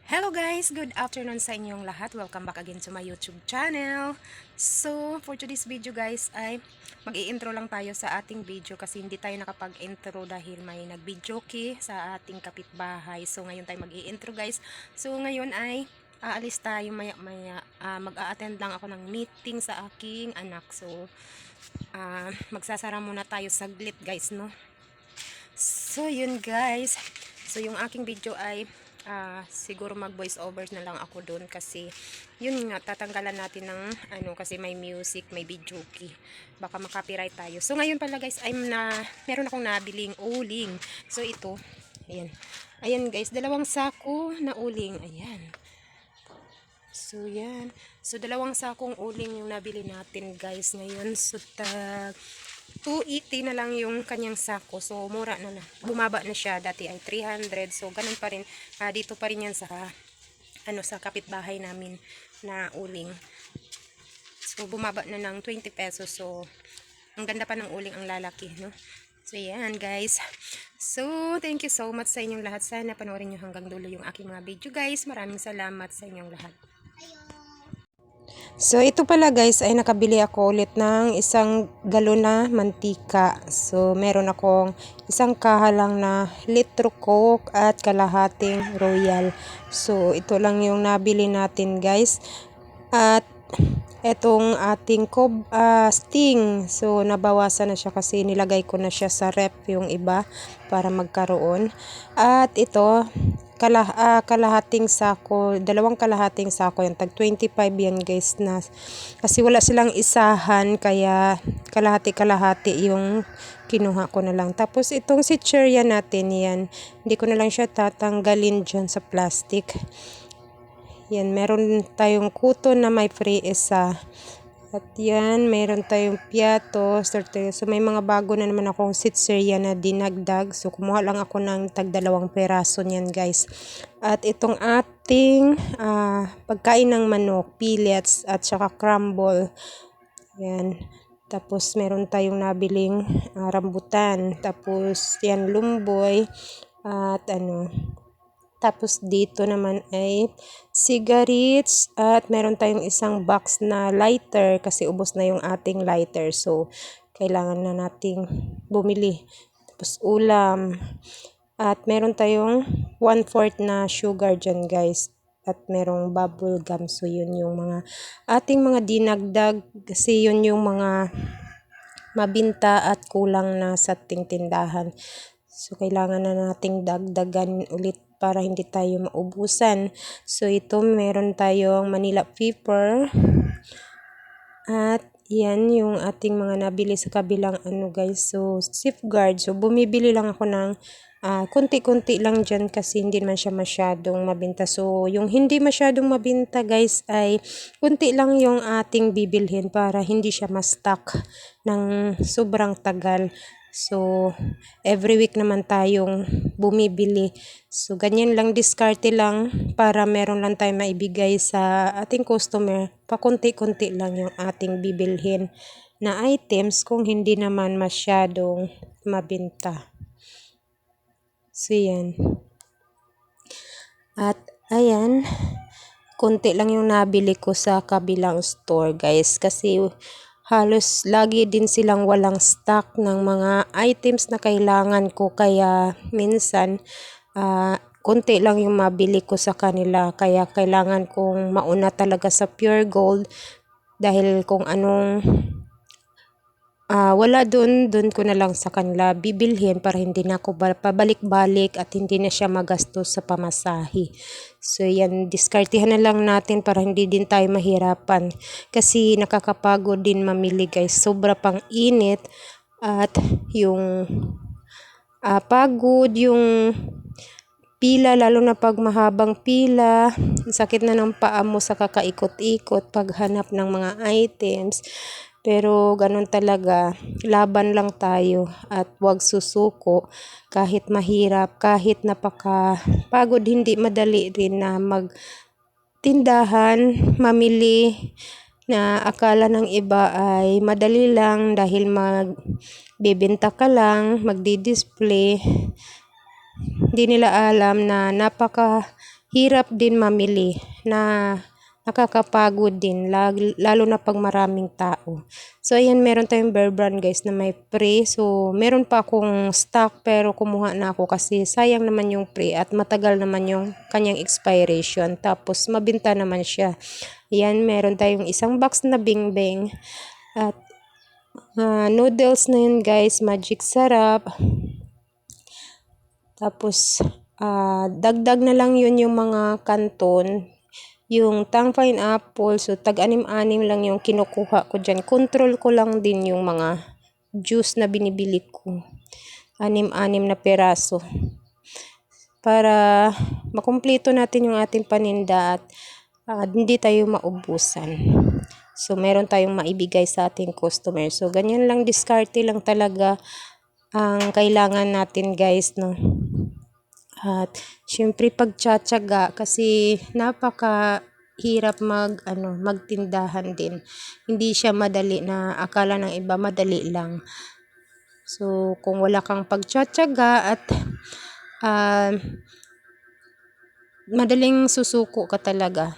Hello guys! Good afternoon sa inyong lahat. Welcome back again to my YouTube channel. So, for today's video guys ay mag-i-intro lang tayo sa ating video kasi hindi tayo nakapag-intro dahil may nag-videoke sa ating kapitbahay. So, ngayon tayo mag-i-intro guys. So, ngayon ay aalis tayo maya-maya. Mag-a-attend lang ako ng meeting sa aking anak. So, magsasara muna tayo saglit guys, no? So, yun guys. So, yung aking video ay siguro mag voice over na lang ako doon kasi yun nga, tatanggalan natin ng kasi may music, may video key. Baka makapiright tayo. So, ngayon pala guys, meron akong nabiling uling. So, ito, ayan. Ayan guys, dalawang sako na uling. Ayan. So, yan. So, dalawang sakong uling yung nabili natin guys ngayon. So, 280 na lang yung kanyang sako. So, mura na na. Bumaba na siya. Dati ay 300. So, ganun pa rin. Dito pa rin yan sa, sa kapitbahay namin na uling. So, bumaba na ng 20 pesos. So, ang ganda pa ng uling ang lalaki, no? So, yan, guys. So, thank you so much sa inyong lahat. Sana panoorin nyo hanggang dulo yung aking mga video, guys. Maraming salamat sa inyong lahat. So, ito pala guys ay nakabili ako ulit ng isang galon na mantika. So, meron akong isang kahalang na litro Coke at kalahating Royal. So, ito lang yung nabili natin guys. At etong ating Sting. So, nabawasan na siya kasi nilagay ko na siya sa rep yung iba para magkaroon. At ito, kalahating sako, dalawang kalahating sako yan, tag 25 yan guys na kasi wala silang isahan kaya kalahati yung kinuha ko na lang. Tapos itong si Cheria natin yan, hindi ko na lang siya tatanggalin dyan sa plastic. Yan, meron tayong kuto na may free isa. At yan, meron tayong piato, So, may mga bago na naman akong sitserya na dinagdag. So, kumuha lang ako ng tag 2 peraso niyan, guys. At itong ating pagkain ng manok, pellets at saka crumble. Yan. Tapos, meron tayong nabiling rambutan. Tapos, yan, lumboy. At tapos dito naman ay cigarettes at meron tayong isang box na lighter kasi ubos na yung ating lighter. So, kailangan na nating bumili. Tapos ulam. At meron tayong 1/4 na sugar dyan guys. At merong bubble gum. So, yun yung mga ating mga dinagdag kasi yun yung mga mabinta at kulang na sa ating tindahan. So, kailangan na nating dagdagan ulit para hindi tayo maubusan. So, ito meron tayong Manila pepper. At yan yung ating mga nabili sa kabilang guys. So, safeguard. So, bumibili lang ako ng kunti-kunti lang dyan kasi hindi naman siya masyadong mabinta. So, yung hindi masyadong mabinta guys ay kunti lang yung ating bibilhin para hindi siya ma-stuck ng sobrang tagal. So, every week naman tayong bumibili. So, ganyan lang, diskarte lang para meron lang tayong maibigay sa ating customer. Pakunti-kunti lang yung ating bibilhin na items kung hindi naman masyadong mabinta. So, yan. At, ayan, konti lang yung nabili ko sa kabilang store, guys. Kasi, halos lagi din silang walang stock ng mga items na kailangan ko. Kaya, minsan, konti lang yung mabili ko sa kanila. Kaya, kailangan kong mauna talaga sa Pure Gold. Dahil kung anong wala doon ko na lang sa kanila bibilhin para hindi na ako pabalik-balik at hindi na siya magastos sa pamasahe. So, yan, diskartihan na lang natin para hindi din tayo mahirapan. Kasi nakakapagod din mamili guys. Sobra pang init at yung pagod, yung pila, lalo na pag mahabang pila, sakit na ng paa mo sa kakaikot-ikot paghanap ng mga items. Pero ganun talaga, laban lang tayo at huwag susuko kahit mahirap, kahit napakapagod, hindi madali rin na magtindahan, mamili na akala ng iba ay madali lang dahil magbebenta ka lang, magdi-display. Hindi nila alam na hirap din mamili na nakakapagod din, lalo na pag maraming tao. So, ayan, meron tayong Bear Brand guys na may pre. So, meron pa akong stock pero kumuha na ako kasi sayang naman yung pre at matagal naman yung kanyang expiration. Tapos, mabinta naman siya. Ayan, meron tayong isang box na Bing Bang. At noodles na yun guys, Magic Sarap. Tapos, dagdag na lang yun yung mga kanton. Yung Tang Pineapple, so tag-anim-anim lang yung kinukuha ko dyan. Control ko lang din yung mga juice na binibili ko. Anim-anim na peraso. Para makumpleto natin yung ating paninda at hindi tayo maubusan. So, meron tayong maibigay sa ating customer. So, ganyan lang, diskarte lang talaga ang kailangan natin guys, no? At syempre pagtsatsaga kasi napakahirap magtindahan din. Hindi siya madali na akala ng iba madali lang. So kung wala kang pagtsatsaga at madaling susuko ka talaga.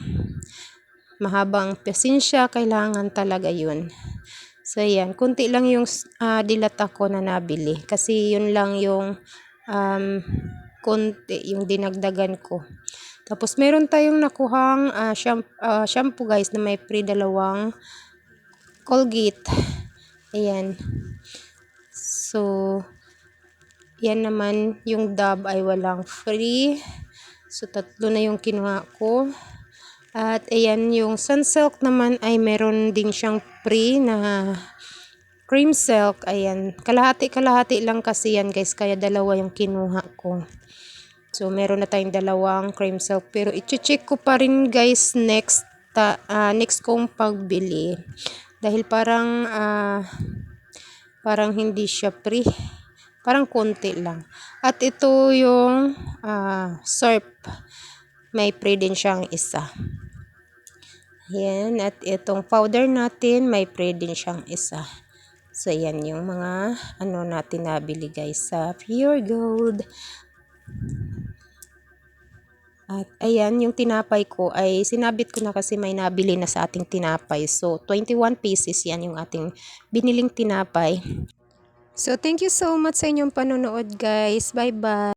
Mahabang pasensya, kailangan talaga yun. So yan, kunti lang yung dilata ko na nabili kasi yun lang yung konti yung dinagdagan ko. Tapos meron tayong nakuhang shampoo guys na may free dalawang Colgate. Ayan. So, yan naman yung Dove ay walang free. So, 3 na yung kinuha ko. At ayan yung Sunsilk naman ay meron din siyang free na cream silk. Ayan. Kalahati-kalahati lang kasi yan guys. Kaya dalawa yung kinuha ko. So, meron na tayong dalawang cream silk. Pero, i-check ko pa rin guys next kong pagbili. Dahil parang hindi siya free. Parang konti lang. At ito yung Surf. May free din siyang isa. Yan. At itong powder natin, may free din siyang isa. So, yan yung mga natin nabili guys sa Pure Gold. At ayan, yung tinapay ko ay sinabit ko na kasi may nabili na sa ating tinapay. So, 21 pieces yan yung ating biniling tinapay. So, thank you so much sa inyong panonood guys. Bye-bye.